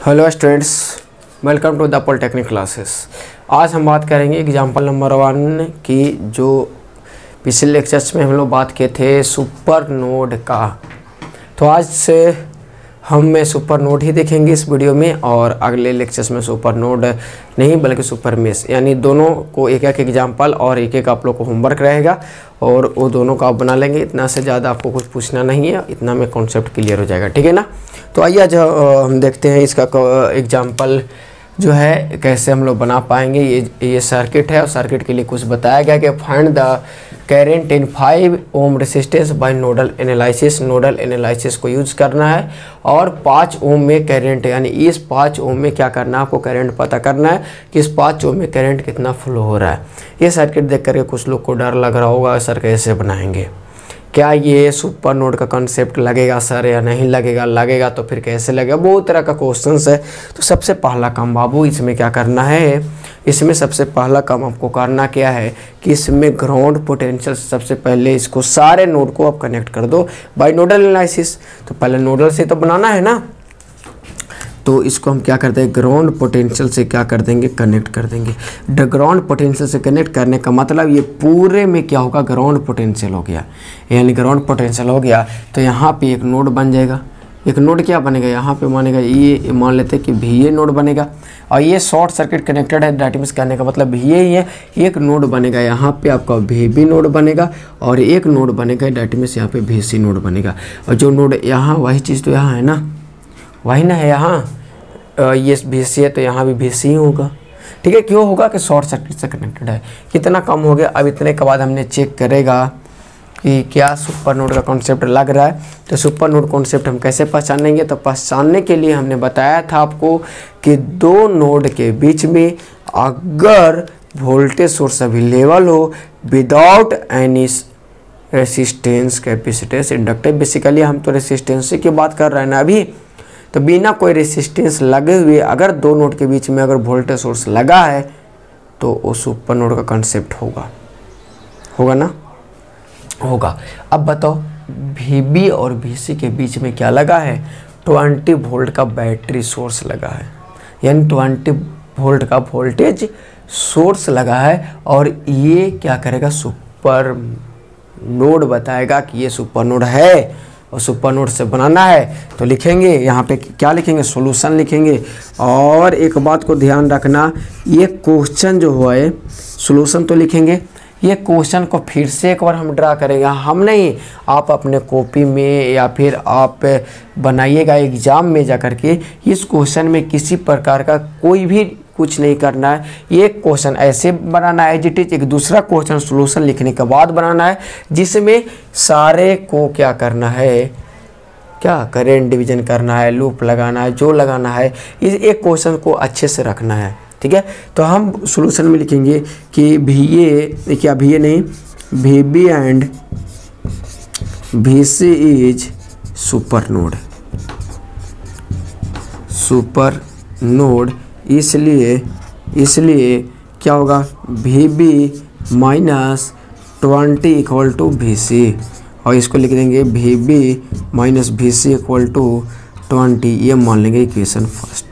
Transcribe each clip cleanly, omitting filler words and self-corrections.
Hello students, welcome to the polytechnic classes. आज हम बात करेंगे एग्जाम्पल नंबर 1 की, जो पिछले लेक्चर्स में हम लोग बात किए थे सुपर नोड का। तो आज से हम सुपर नोड ही देखेंगे इस वीडियो में, और अगले लेक्चर्स में सुपर नोड नहीं बल्कि सुपर मेश, यानी दोनों को एक एक एग्जाम्पल और एक एक आप लोग को होमवर्क रहेगा और वो दोनों का आप बना लेंगे। इतना से ज़्यादा आपको कुछ पूछना नहीं है, इतना में कॉन्सेप्ट क्लियर हो जाएगा, ठीक है ना। तो आइए आज हम देखते हैं इसका एग्जाम्पल जो है कैसे हम लोग बना पाएंगे। ये सर्किट है और सर्किट के लिए कुछ बताया गया कि find the current in 5 ohm resistance by nodal analysis. Nodal analysis को यूज करना है और 5 ओम में करंट, यानी इस 5 ओम में क्या करना है, आपको करंट पता करना है कि इस 5 ओम में करंट कितना फ्लो हो रहा है। ये सर्किट देख करके कुछ लोग को डर लग रहा होगा, सर कैसे बनाएंगे, क्या ये सुपर नोड का कॉन्सेप्ट लगेगा सर या नहीं लगेगा, लगेगा तो फिर कैसे लगेगा, बहुत तरह का क्वेश्चंस है। तो सबसे पहला काम बाबू इसमें क्या करना है, इसमें सबसे पहला काम आपको करना क्या है कि इसमें ग्राउंड पोटेंशियल, सबसे पहले इसको सारे नोड को आप कनेक्ट कर दो बाय नोडल एनालिसिस। तो पहले नोडल से तो बनाना है ना, तो इसको हम क्या करते हैं, ग्राउंड पोटेंशियल से क्या कर देंगे, कनेक्ट कर देंगे। ग्राउंड पोटेंशियल से कनेक्ट करने का मतलब ये पूरे में क्या होगा, ग्राउंड पोटेंशियल हो गया। यानी ग्राउंड पोटेंशियल हो गया तो यहाँ पे एक नोड बन जाएगा। एक नोड क्या बनेगा, यहाँ पे मानेगा, ये मान लेते हैं कि VA नोड बनेगा और ये शॉर्ट सर्किट कनेक्टेड है। दैट मीन्स कहने का मतलब VA ही है। एक नोड बनेगा यहाँ पे आपका VB नोड बनेगा और एक नोड बनेगा, दैट मीन्स यहाँ पे VC नोड बनेगा। और जो नोड यहाँ, वही चीज़ तो यहाँ है ना, वही ना है यहाँ, ये VC है तो यहाँ भी VC ही होगा, ठीक है। क्यों होगा कि शॉर्ट सर्किट से कनेक्टेड है। कितना कम हो गया। अब इतने के बाद हमने चेक करेगा कि क्या सुपर नोड का कॉन्सेप्ट लग रहा है। तो सुपर नोड कॉन्सेप्ट हम कैसे पहचानेंगे, तो पहचानने के लिए हमने बताया था आपको कि दो नोड के बीच में अगर वोल्टेज सोर्स अवेलेबल हो without any resistance, capacitance, inductive, basically हम तो रेसिस्टेंस की बात कर रहे हैं ना अभी, तो बिना कोई रेसिस्टेंस लगे हुए अगर दो नोड के बीच में अगर वोल्टेज सोर्स लगा है तो वो सुपर नोड का कॉन्सेप्ट होगा ना, होगा। अब बताओ VB और VC के बीच में क्या लगा है, 20 वोल्ट का बैटरी सोर्स लगा है, यानी 20 वोल्ट का वोल्टेज सोर्स लगा है। और ये क्या करेगा, सुपर नोड बताएगा कि ये सुपर नोड है और सुपर नोड से बनाना है। तो लिखेंगे यहाँ पे क्या लिखेंगे, सॉल्यूशन लिखेंगे। और एक बात को ध्यान रखना, ये क्वेश्चन जो हुआ है सॉल्यूशन तो लिखेंगे, ये क्वेश्चन को फिर से एक बार हम ड्रा करेंगे, हम नहीं, आप अपने कॉपी में या फिर आप बनाइएगा एग्जाम में जा कर के। इस क्वेश्चन में किसी प्रकार का कोई भी कुछ नहीं करना है। ये क्वेश्चन ऐसे बनाना है एज इट इज, एक दूसरा क्वेश्चन सॉल्यूशन लिखने के बाद बनाना है, जिसमें सारे को क्या करना है, क्या करंट डिवीजन करना है, लूप लगाना है, जो लगाना है, इस एक क्वेश्चन को अच्छे से रखना है, ठीक है। तो हम सॉल्यूशन में लिखेंगे कि VA नहीं, VB and VC is super node. इसलिए क्या होगा, VB minus 20 equal to VC, और इसको लिख देंगे VB minus VC equal to 20। ये मान लेंगे इक्वेशन फर्स्ट।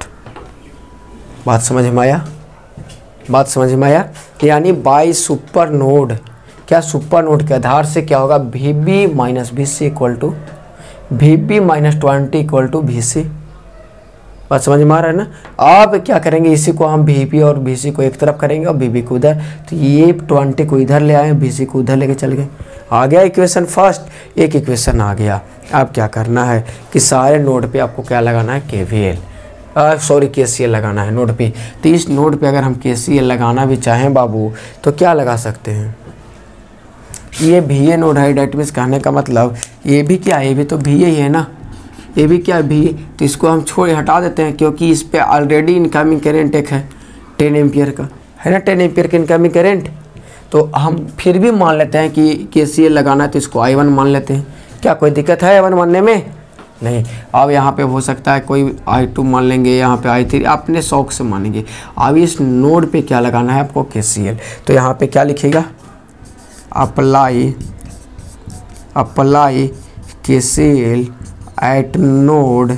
बात समझ में आया, यानी बाय सुपर नोड, क्या सुपर नोड के आधार से क्या होगा, VB minus VC equal to VB minus 20 equal to VC। बात समझ में आ रहा है ना। अब क्या करेंगे, इसी को हम VB और VC को एक तरफ करेंगे और VB को उधर, तो ये 20 को इधर ले आए, VC को उधर लेके चल गए, आ गया इक्वेशन फर्स्ट, एक इक्वेशन आ गया। अब क्या करना है कि सारे नोड पे आपको क्या लगाना है, KCL लगाना है नोड पे। तो इस नोड पे अगर हम KCL लगाना भी चाहें बाबू तो क्या लगा सकते हैं, ये VA नोड है, डेट मीन्स कहने का मतलब ये भी क्या है, ये भी तो VA ही है ना, ये भी क्या है VA। तो इसको हम हटा देते हैं, क्योंकि इस पे ऑलरेडी इनकमिंग करंट एक है 10 एम्पियर का, है ना, 10 एम्पियर का इनकमिंग करंट। तो हम फिर भी मान लेते हैं कि KCL लगाना है, तो इसको I1 मान लेते हैं। क्या कोई दिक्कत है I1 मानने में, नहीं। अब यहाँ पे हो सकता है कोई I2 मान लेंगे, यहाँ पे I3, अपने शौक से मानेंगे। अब इस नोड पे क्या लगाना है आपको, KCL। तो यहाँ पे क्या लिखेगा, apply KCL eight node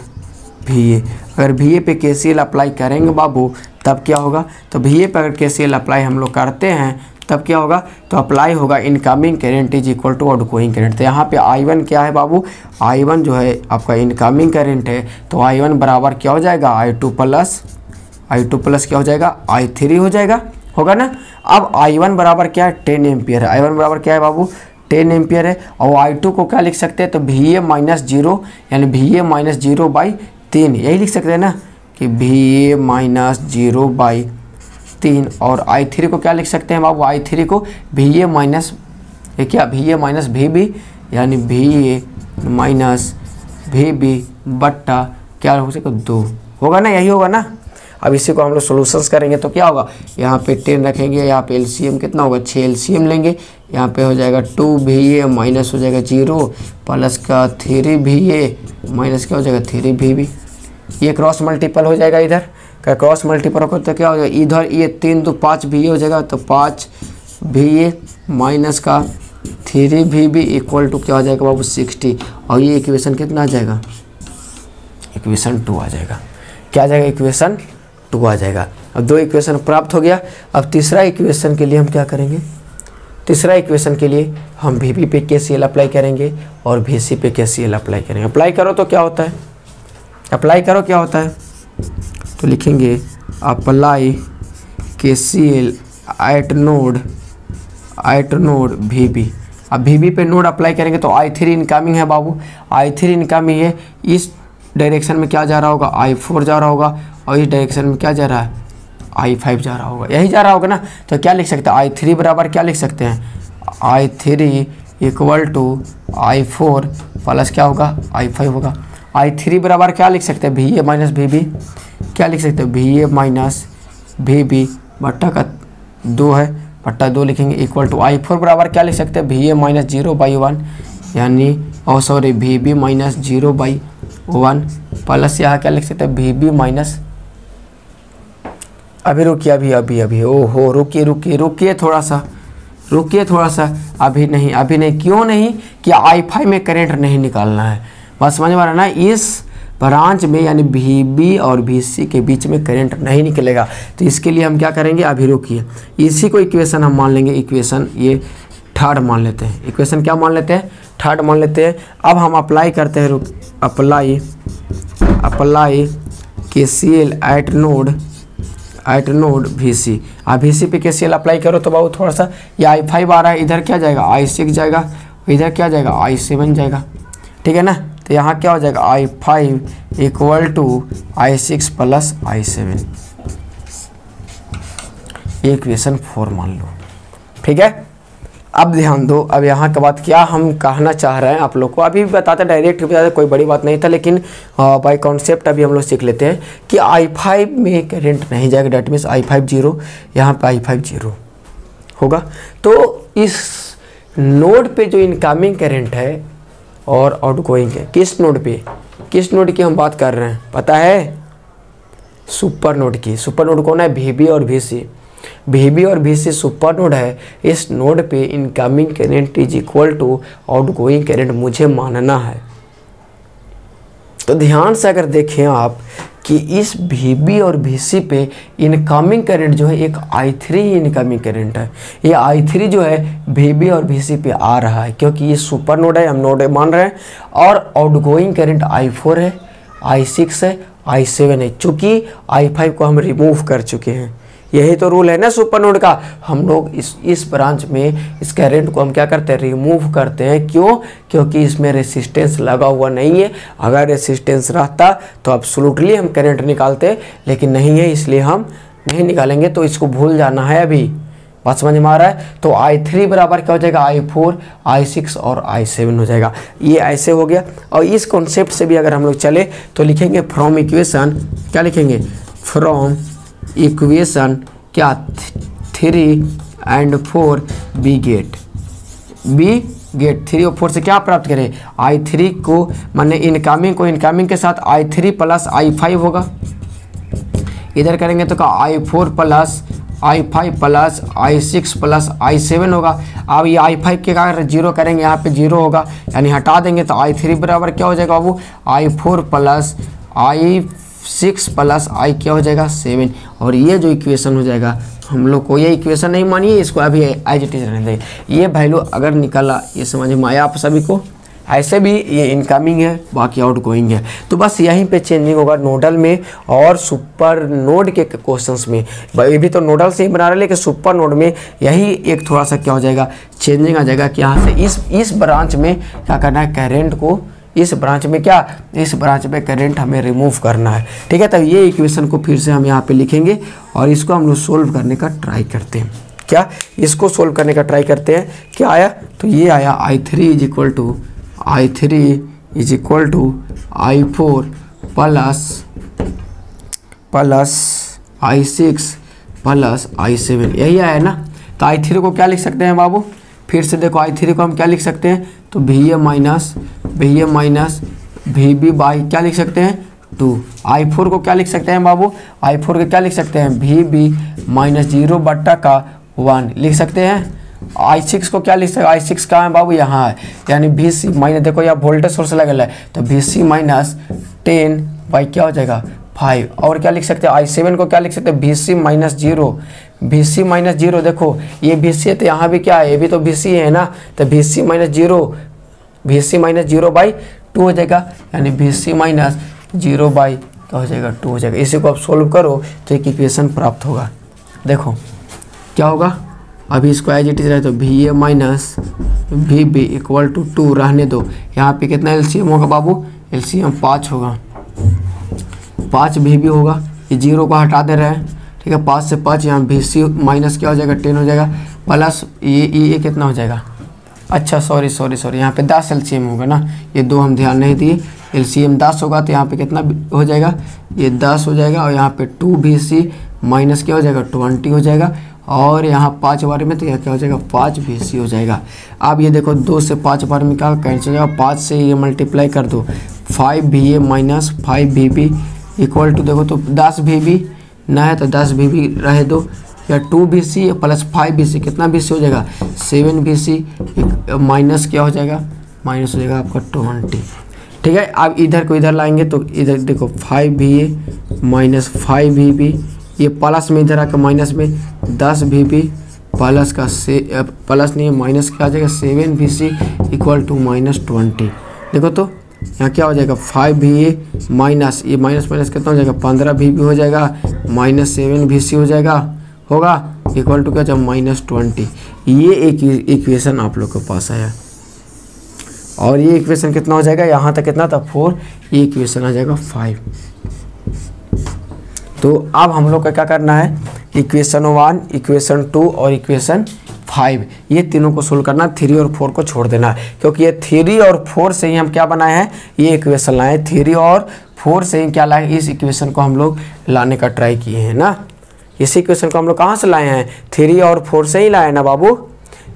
VA। अगर VA पे KCL अप्लाई करेंगे बाबू तब क्या होगा, तो VA पे अगर KCL अप्लाई हम लोग करते हैं तब क्या होगा, तो अप्लाई होगा incoming current is equal to outgoing current. तो यहाँ पे I1 क्या है बाबू, I1 जो है आपका इनकमिंग करेंट है, तो I1 बराबर क्या हो जाएगा, I2 प्लस क्या हो जाएगा, I3 हो जाएगा, होगा ना। अब I1 बराबर क्या है, 10 एम्पियर है। I1 बराबर क्या है बाबू, 10 एम्पियर है। और I2 को क्या लिख सकते हैं, तो VA माइनस 0 यानी VA माइनस 0/3 यही लिख सकते हैं ना, कि VA माइनस 0/3। और I3 को क्या लिख सकते हैं बाबू, I3 को VA minus VA minus VB यानी VA माइनस VB बट्टा क्या हो सकेगा 2, होगा ना, यही होगा ना। अब इसी को हम लोग सॉल्यूशंस करेंगे तो क्या होगा, यहाँ पे 10 रखेंगे, यहाँ पे LCM कितना होगा, 6 LCM लेंगे, यहाँ पे हो जाएगा 2VA माइनस हो जाएगा 0 प्लस का 3VA माइनस क्या हो जाएगा 3VB। ये क्रॉस मल्टीपल हो जाएगा, इधर का क्रॉस मल्टीपल होगा तो क्या हो जाएगा, इधर ये 3 तो 5VA हो जाएगा, तो 5VA माइनस का 3VB इक्वल टू क्या हो जाएगा बाबू 60। और ये इक्वेशन कितना आ जाएगा, इक्वेशन 2 आ जाएगा। क्या आ जाएगा, इक्वेशन 2 आ जाएगा। अब 2 इक्वेशन प्राप्त हो गया। अब तीसरा इक्वेशन के लिए हम क्या करेंगे, तीसरा इक्वेशन के लिए हम VB पे KCL अप्लाई करेंगे और VC पे KCL अप्लाई करेंगे। अप्लाई करो तो क्या होता है, अप्लाई करो क्या होता है, तो लिखेंगे apply KCL eight node VB। अब VB पे नोड अप्लाई करेंगे तो I3 इनकमिंग है बाबू, I3 इनकमिंग है, इस डायरेक्शन में क्या जा रहा होगा, I4 जा रहा होगा, और इस डायरेक्शन में क्या जा रहा है, I5 जा रहा होगा, यही जा रहा होगा ना। तो क्या लिख सकते हैं, I3 बराबर क्या लिख सकते हैं, I3 equal to I4 plus क्या होगा, I5 होगा। I3 बराबर क्या लिख सकते हैं, VA माइनस VB, क्या लिख सकते हैं, VA माइनस VB बट्टा का 2 है, बट्टा 2 लिखेंगे इक्वल टू I4 बराबर क्या लिख सकते हैं, VA माइनस 0/1 यानी VB माइनस 0/1 प्लस यहाँ क्या लिख सकते हैं, VB माइनस, अभी रुकिए, अभी ओहो रुकिए थोड़ा सा, अभी नहीं, क्यों नहीं, कि I5 में करंट नहीं निकालना है, बस समझ में आ रहा ना। इस ब्रांच में यानी VB और VC के बीच में करंट नहीं निकलेगा, तो इसके लिए हम क्या करेंगे, अभी रुकिए, इसी को इक्वेशन हम मान लेंगे, इक्वेशन ये थर्ड मान लेते हैं, इक्वेशन क्या मान लेते हैं, थर्ड मान लेते हैं। अब हम अप्लाई करते हैं, apply KCL eight node VC। अब VC पे KCL अप्लाई करो तो बाबू थोड़ा सा, ये I5 आ रहा है, इधर क्या जाएगा, I6 जाएगा, इधर क्या जाएगा, I7 जाएगा, ठीक है ना। तो यहाँ क्या हो जाएगा, I5 equal to I6 plus I7, equation 4 मान लो, ठीक है। अब ध्यान दो, अब यहाँ के बाद क्या हम कहना चाह रहे हैं आप लोग को, अभी बताते डायरेक्ट बताते, कोई बड़ी बात नहीं था, लेकिन बाय कॉन्सेप्ट अभी हम लोग सीख लेते हैं कि I5 में करंट नहीं जाएगा, डेट मीन्स I5 0, यहाँ पे I5 0 होगा। तो इस नोड पे जो इनकमिंग करंट है और आउटगोइंग है, किस नोड पे, किस नोड की हम बात कर रहे हैं पता है, सुपर नोड की। सुपर नोड कौन है, VB और VC। VB और VC सुपर नोड है, इस नोड पे incoming current is equal to outgoing current मुझे मानना है। तो ध्यान से अगर देखें आप कि इस VB और VC पे इनकमिंग करंट जो है एक I3 इनकमिंग करंट है, ये I3 जो है VB और VC पे आ रहा है, क्योंकि ये सुपर नोड है, हम नोड मान रहे हैं, और आउटगोइंग करंट I4 है, I6 है, I7 है। चूँकि I5 को हम रिमूव कर चुके हैं, यही तो रूल है ना सुपर नोड का, हम लोग इस ब्रांच में इस करंट को हम क्या करते हैं, रिमूव करते हैं। क्यों, क्योंकि इसमें रेसिस्टेंस लगा हुआ नहीं है, अगर रेसिस्टेंस रहता तो एब्सोल्युटली हम करंट निकालते, लेकिन नहीं है, इसलिए हम नहीं निकालेंगे। तो इसको भूल जाना है, अभी बात समझ में आ रहा है। तो I3 बराबर क्या हो जाएगा, I4, I6 और I7 हो जाएगा, ये ऐसे हो गया। और इस कॉन्सेप्ट से भी अगर हम लोग चले तो लिखेंगे फ्रॉम इक्वेशन, क्या लिखेंगे, फ्रॉम इक्वेशन क्या 3 and 4 बी गेट 3 और 4 से क्या प्राप्त करें, I3 को माने इनकमिंग को इनकमिंग के साथ I3 प्लस I5 होगा, इधर करेंगे तो का I4 plus I5 plus I6 plus I7 होगा। अब ये I5 के का जीरो करेंगे, यहाँ पे जीरो होगा, यानी हटा देंगे तो I3 बराबर क्या हो जाएगा बाबू, I4 प्लस 6 प्लस आई क्या हो जाएगा 7। और ये जो इक्वेशन हो जाएगा, हम लोग को ये इक्वेशन नहीं मानिए, इसको अभी एज इट इज रहने देंगे। ये वैल्यू अगर निकला, ये समझ में आया आप सभी को। ऐसे भी ये इनकमिंग है, बाकी आउट गोइंग है। तो बस यहीं पे चेंजिंग होगा नोडल में और सुपर नोड के क्वेश्चंस में। ये भी तो नोडल से ही बना रहे हैं, लेकिन सुपर नोड में यही एक थोड़ा सा क्या हो जाएगा, चेंजिंग आ जाएगा कि यहाँ से इस ब्रांच में क्या करना है, करेंट को इस ब्रांच में इस ब्रांच में करंट हमें रिमूव करना है। ठीक है, तब ये इक्वेशन को फिर से हम यहाँ पे लिखेंगे और इसको हम लोग सोल्व करने का ट्राई करते हैं। क्या इसको सोल्व करने का ट्राई करते हैं, क्या आया, तो ये आया I3 is equal to I4 plus I6 plus I7, यही आया ना। तो I3 को क्या लिख सकते हैं बाबू, फिर से देखो I3 को हम क्या लिख सकते हैं, तो VA माइनस VB बाई क्या लिख सकते हैं 2। I4 को क्या लिख सकते हैं बाबू, I4 को क्या लिख सकते हैं, VB माइनस 0 बट्टा का 1 लिख सकते हैं। I6 को क्या लिख सकते हैं, I6 कहाँ है बाबू, यहाँ है, यानी VC माइनस, देखो यहाँ वोल्टेज सोर्स लगल है, तो VC माइनस 10 बाई क्या हो जाएगा 5। और क्या लिख सकते हैं, I7 को क्या लिख सकते हैं, VC माइनस 0, देखो ये VC है तो यहाँ भी क्या है, ये भी तो VC है ना, तो VC माइनस 0 बाई 2 हो जाएगा, यानी VC माइनस 0 बाई क्या हो जाएगा 2 हो जाएगा। इसी को आप सोल्व करो तो एक इक्वेशन प्राप्त होगा। देखो क्या होगा, अभी इसको एज इट इज रहे तो VA minus VB equal to 2 रहने दो। यहाँ पे कितना LCM होगा बाबू, LCM 5 होगा, 5 VB होगा, ये 0 को हटा दे रहे हैं। ठीक है, 5 से 5 यहाँ VC माइनस क्या हो जाएगा 10 हो जाएगा, प्लस ये कितना हो जाएगा, अच्छा सॉरी यहाँ पे 10 LCM होगा ना, ये 2 हम ध्यान नहीं दिए। LCM 10 होगा तो यहाँ पे कितना हो जाएगा, ये 10 हो जाएगा, और यहाँ पे 2 VC माइनस क्या हो जाएगा 20 हो जाएगा, और यहाँ 5 बार में तो यह क्या हो जाएगा 5 VC हो जाएगा। अब ये देखो 2 से 5 बार में क्या कैंसिल हो जाएगा, 5 से ये मल्टीप्लाई कर दो, 5 VA minus 5 VB equal to, देखो तो 10 VB ना है तो 10 VB रहे दो, या 2 VC प्लस 5 VC कितना VC हो जाएगा 7 VC माइनस क्या हो जाएगा, माइनस हो जाएगा आपका 20। ठीक है, अब इधर को इधर लाएंगे तो इधर देखो 5 VA माइनस 5 VB, ये प्लस में इधर आकर माइनस में 10 VB प्लस का प्लस नहीं माइनस क्या आ जाएगा 7 VC इक्वल टू माइनस 20। देखो तो यहाँ क्या हो जाएगा 5 VA माइनस ये माइनस कितना हो जाएगा 15 VB हो जाएगा, माइनस 7 VC हो जाएगा, होगा इक्वल टू क्या जब माइनस 20। ये एक इक्वेशन आप लोग के पास आया, और ये इक्वेशन कितना हो जाएगा, यहाँ तक कितना था 4, ये इक्वेशन आ जाएगा 5। तो अब हम लोग का क्या करना है, इक्वेशन 1, इक्वेशन 2 और इक्वेशन 5 ये तीनों को सोल्व करना, 3 और 4 को छोड़ देना है, क्योंकि ये 3 और 4 से ही हम क्या बनाए हैं, ये इक्वेशन लाए, 3 और 4 से ही क्या लाए, इस इक्वेशन को हम लोग लाने का ट्राई किए हैं ना। इस इक्वेशन को हम लोग कहाँ से लाए हैं, 3 और 4 से ही लाए ना बाबू,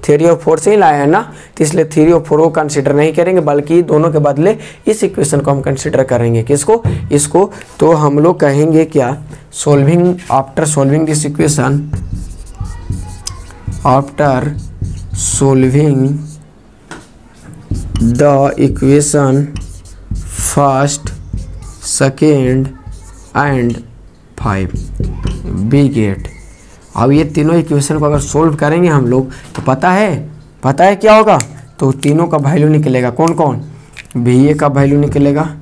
3 और 4 से ही लाए हैं ना। तो इसलिए 3 और 4 को कंसिडर नहीं करेंगे, बल्कि दोनों के बदले इस इक्वेशन को हम कंसिडर करेंगे। किसको, इसको। तो हम लोग कहेंगे क्या, solving after solving this equation, after solving the equation first, second and 5 we get. अब ये तीनों इक्वेशन को अगर सोल्व करेंगे हम लोग तो पता है क्या होगा, तो तीनों का वैल्यू निकलेगा। कौन कौन, VA का वैल्यू निकलेगा,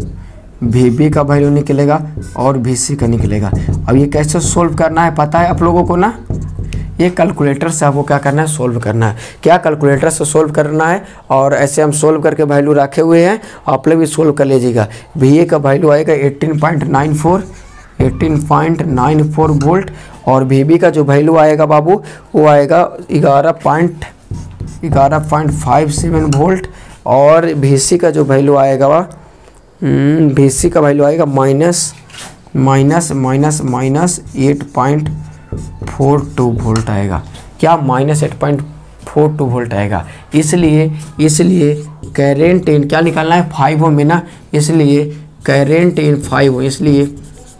VB का वैल्यू निकलेगा और VC का निकलेगा। अब ये कैसे सोल्व करना है पता है आप लोगों को ना, ये कैलकुलेटर से आपको क्या करना है, सोल्व करना है। क्या कैलकुलेटर से सोल्व करना है, और ऐसे हम सोल्व करके वैल्यू रखे हुए हैं, आप लोग भी सोल्व कर लीजिएगा। VA का वैल्यू आएगा 18.94 वोल्ट, और VB का जो वैल्यू आएगा बाबू वो आएगा 11.57 वोल्ट, और VC का जो वैल्यू आएगा VC का वैल्यू आएगा माइनस 8.42 वोल्ट आएगा। क्या, माइनस 8.42 वोल्ट आएगा। इसलिए करेंट इन क्या निकालना है 5 ओम में ना, इसलिए करेंट इन 5 ओम, इसलिए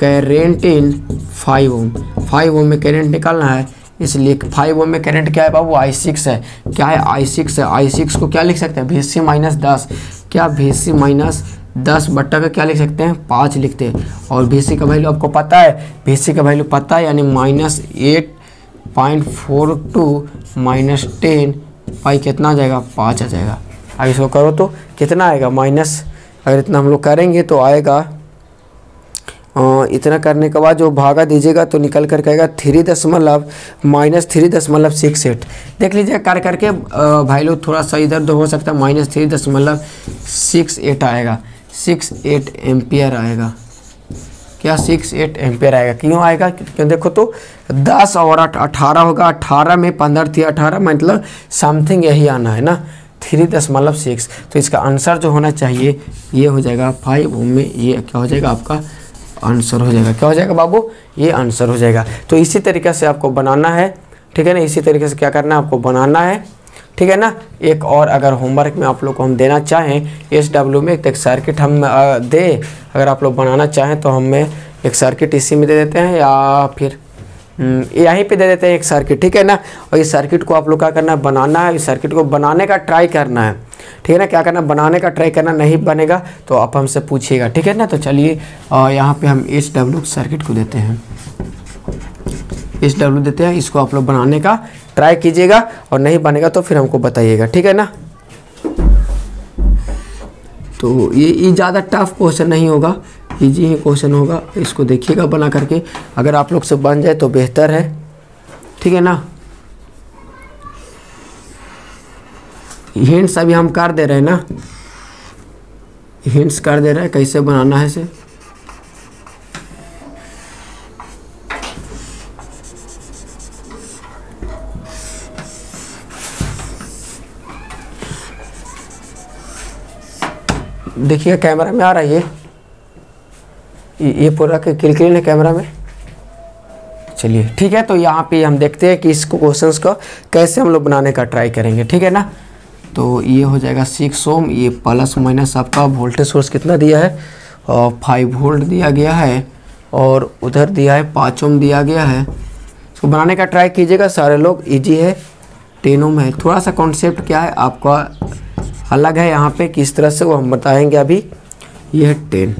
करेंट इन 5 ओम में करेंट निकालना है। इसलिए 5 ओम में करंट क्या है बाबू, I6 है। क्या है, I6 है। I6 को क्या लिख सकते हैं, VC माइनस 10। क्या, VC माइनस 10 बट्टा का क्या लिख सकते हैं 5 लिखते हैं। और VC का वैल्यू आपको पता है, VC का वैल्यू पता है, यानी -8.42 माइनस 10 पाई कितना आ जाएगा 5 आ जाएगा। अब इसको करो तो कितना आएगा माइनस, अगर इतना हम लोग करेंगे तो आएगा इतना करने के बाद जो भागा दीजिएगा तो निकल कर आएगा -3.68। देख लीजिए कर करके भाई लोग, थोड़ा सा इधर उधर हो सकता है, -3.68 आएगा, 68 एम्पियर आएगा। क्या 68 एम्पियर आएगा? क्यों आएगा? क्यों देखो तो 10 और 18 होगा, 18 में 15 थी, 18 मतलब समथिंग यही आना है ना 3.6। तो इसका आंसर जो होना चाहिए ये हो जाएगा 5 ओम में, ये क्या हो जाएगा आपका आंसर हो जाएगा। क्या हो जाएगा बाबू? ये आंसर हो जाएगा। तो इसी तरीके से आपको बनाना है, ठीक है ना, इसी तरीके से क्या करना है आपको बनाना है, ठीक है ना। एक और अगर होमवर्क में आप लोग को हम देना चाहें SW में एक सर्किट हम दे, अगर आप लोग बनाना चाहें तो हमें एक सर्किट इसी में दे देते हैं या फिर यहीं पे दे देते हैं एक सर्किट, ठीक है ना। और इस सर्किट को आप लोग क्या करना है बनाना है, इस सर्किट को बनाने का ट्राई करना है, ठीक है ना। क्या करना, बनाने का ट्राई करना, नहीं बनेगा तो आप हमसे पूछिएगा, ठीक है ना। तो चलिए यहाँ पे हम SW सर्किट को देते हैं, SW देते हैं, इसको आप लोग बनाने का ट्राई कीजिएगा और नहीं बनेगा तो फिर हमको बताइएगा, ठीक है ना। तो ये ज़्यादा टफ क्वेश्चन नहीं होगा, इजी ही क्वेश्चन होगा। इसको देखिएगा बना करके, अगर आप लोग से बन जाए तो बेहतर है, ठीक है ना। हिंट्स अभी हम कर दे रहे हैं ना, हिंट्स कर दे रहे हैं कैसे बनाना है इसे। देखिए कैमरा में आ रहा है ये पूरा क्लियर है कैमरा में। चलिए ठीक है, तो यहाँ पे हम देखते हैं कि इसको क्वेश्चंस को कैसे हम लोग बनाने का ट्राई करेंगे, ठीक है ना। तो ये हो जाएगा 6 ओम, ये प्लस माइनस आपका वोल्टेज सोर्स कितना दिया है 5 वोल्ट दिया गया है, और उधर दिया है 5 ओम दिया गया है। इसको बनाने का ट्राई कीजिएगा सारे लोग, इजी है। 10 ओम है, थोड़ा सा कॉन्सेप्ट क्या है आपका अलग है यहाँ पे, किस तरह से वो हम बताएंगे अभी। ये है 10,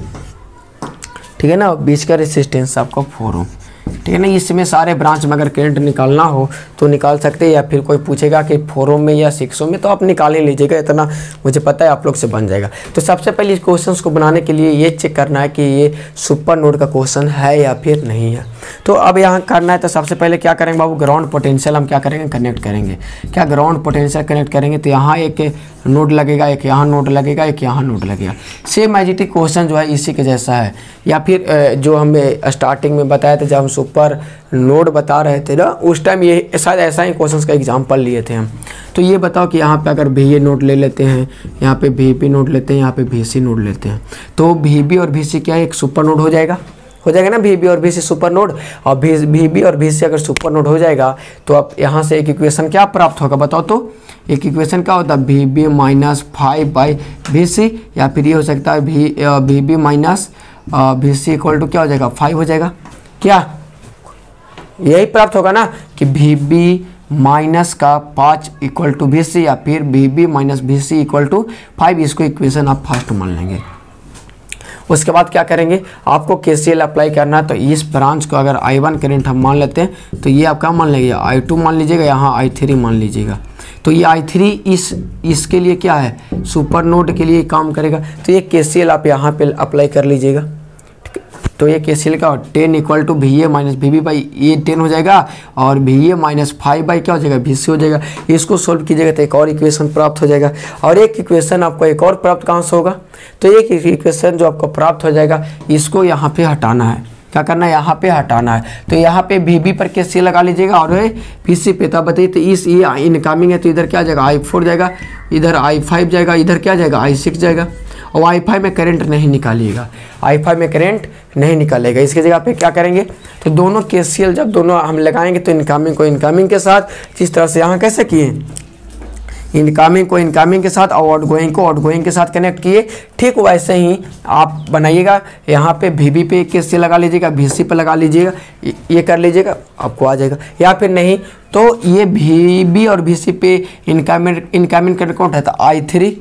ठीक है ना, बीच का रेसिस्टेंस आपका 4 ओम, ठीक है ना। इसमें सारे ब्रांच में अगर करंट निकालना हो तो निकाल सकते हैं, या फिर कोई पूछेगा कि 4 ओम में या 6 ओम में तो आप निकाल ही लीजिएगा, इतना मुझे पता है आप लोग से बन जाएगा। तो सबसे पहले इस क्वेश्चंस को बनाने के लिए ये चेक करना है कि ये सुपर नोड का क्वेश्चन है या फिर नहीं है। तो अब यहाँ करना है तो सबसे पहले क्या करेंगे बाबू, ग्राउंड पोटेंशियल हम क्या करेंगे कनेक्ट करेंगे। क्या ग्राउंड पोटेंशियल कनेक्ट करेंगे तो यहाँ एक नोड लगेगा, एक यहाँ नोड लगेगा, एक यहाँ नोड लगेगा। सेम एजिटिक क्वेश्चन जो है इसी के जैसा है, या फिर जो हमें स्टार्टिंग में बताया था जब हम सुपर नोड बता रहे थे ना, उस टाइम ये शायद ऐसा ही क्वेश्चन का एग्जाम्पल लिए थे हम। तो ये बताओ कि यहाँ पे अगर VA नोड ले लेते हैं, यहाँ पे VB नोड लेते हैं, यहाँ पे VC नोड लेते हैं, तो VB और VC क्या है एक सुपर नोड हो जाएगा ना, VB और VC सुपर नोड। और VB और VC अगर सुपर नोड हो जाएगा तो अब यहाँ से एक इक्वेशन क्या प्राप्त होगा बताओ तो। एक इक्वेशन क्या होता है VB माइनस 5/VC, या फिर ये हो सकता है VB minus VC equal to क्या हो जाएगा 5 हो जाएगा। क्या यही प्राप्त होगा ना कि VB माइनस का 5 इक्वल टू VC, या फिर VB minus VC equal to 5। इसको इक्वेशन आप फर्स्ट मान लेंगे। उसके बाद क्या करेंगे, आपको KCL अप्लाई करना है। तो इस ब्रांच को अगर I1 करंट हम मान लेते हैं तो ये आप क्या मान लेंगे I2 मान लीजिएगा, यहाँ I3 मान लीजिएगा। तो ये I3 इसके लिए क्या है सुपर नोड के लिए काम करेगा। तो ये KCL आप यहाँ पे अप्लाई कर लीजिएगा। तो ये KCL का 10 equal to VA minus VB by ये 10 हो जाएगा, और VA माइनस 5 बाई क्या हो जाएगा VC हो जाएगा। इसको सोल्व कीजिएगा तो एक और इक्वेशन प्राप्त हो जाएगा। और एक इक्वेशन आपको एक और प्राप्त कहाँ से होगा, तो एक इक्वेशन जो आपको प्राप्त हो जाएगा इसको यहाँ पे हटाना है। क्या करना है, यहाँ पे हटाना है। तो यहाँ पे VB पर KCL लगा लीजिएगा और VC पे तब बताइए। तो ये इनकमिंग है तो इधर क्या जाएगा I4 जाएगा, इधर I5 जाएगा, इधर क्या जाएगा I6 जाएगा। और I5 में करंट नहीं निकालिएगा, I5 में करंट नहीं निकालेगा। इसकी जगह पे क्या करेंगे, तो दोनों KCL जब दोनों हम लगाएंगे तो इनकमिंग को इनकमिंग के साथ, जिस तरह से यहाँ कैसे किए इनकमिंग को इनकमिंग के साथ और आउटगोइंग को आउटगोइंग के साथ कनेक्ट किए, ठीक वैसे ही आप बनाइएगा। यहाँ पे VB पे KCL लगा लीजिएगा, VC पे लगा लीजिएगा, ये कर लीजिएगा, आपको आ जाएगा। या फिर नहीं तो ये VB और VC पे इनकमिंग करंट कौन है तो I3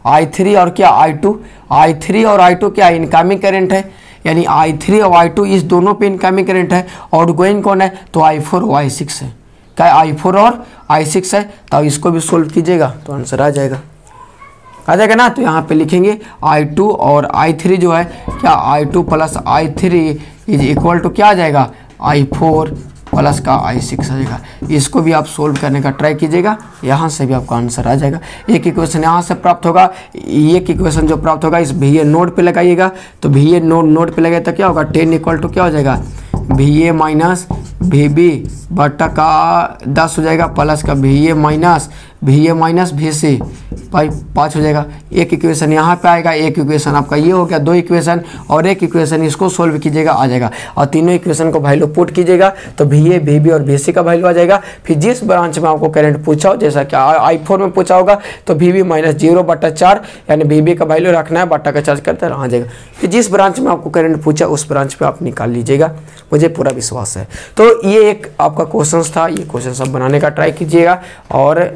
I3 और क्या I2, I3 और I2 क्या इनकमिंग करंट है, यानी I3 और I2 इस दोनों पे इनकमिंग करंट है। आउटगोइंग कौन है, तो I4 और I6 है। क्या I4 और I6 है, तो इसको भी सोल्व कीजिएगा तो आंसर आ जाएगा ना। तो यहाँ पे लिखेंगे I2 और I3 जो है क्या I2 plus I3 is equal to क्या आ जाएगा, I4 प्लस का I6 आ जाएगा। इसको भी आप सोल्व करने का ट्राई कीजिएगा, यहाँ से भी आपका आंसर आ जाएगा। एक इक्वेशन यहाँ से प्राप्त होगा, एक इक्वेशन जो प्राप्त होगा इस VA नोड पे लगाइएगा। तो VA नोड पे लगाए तो क्या होगा, 10 इक्वल टू क्या हो जाएगा, VA माइनस VB बटा का 10 हो जाएगा, प्लस का VA माइनस VC भाई 5 हो जाएगा। एक इक्वेशन यहाँ पे आएगा, एक इक्वेशन आपका ये हो गया, 2 इक्वेशन और एक इक्वेशन इसको सोल्व कीजिएगा आ जाएगा। और तीनों इक्वेशन को वैल्यू पुट कीजिएगा तो VA VB और VC का वैल्यू आ जाएगा। फिर जिस ब्रांच में आपको करंट पूछा हो, जैसा कि I4 में पूछा होगा तो VB माइनस 0/4 यानी VB का वैल्यू रखना है, बटा का चार्ज करते रहा जाएगा। फिर जिस ब्रांच में आपको करंट पूछा उस ब्रांच पे आप निकाल लीजिएगा, मुझे पूरा विश्वास है। तो ये एक आपका क्वेश्चन था, ये क्वेश्चन सब बनाने का ट्राई कीजिएगा और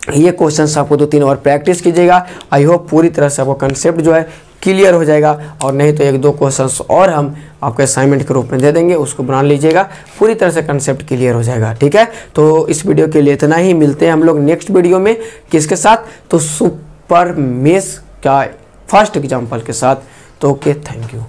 ये क्वेश्चंस आपको 2-3 और प्रैक्टिस कीजिएगा। आई होप पूरी तरह से आपको कंसेप्ट जो है क्लियर हो जाएगा, और नहीं तो 1-2 क्वेश्चंस और हम आपको असाइनमेंट के रूप में दे देंगे, उसको बना लीजिएगा, पूरी तरह से कंसेप्ट क्लियर हो जाएगा। ठीक है, तो इस वीडियो के लिए इतना ही। मिलते हैं हम लोग नेक्स्ट वीडियो में किसके साथ, तो सुपर मेश का फर्स्ट एग्जाम्पल के साथ। तो ओके, थैंक यू।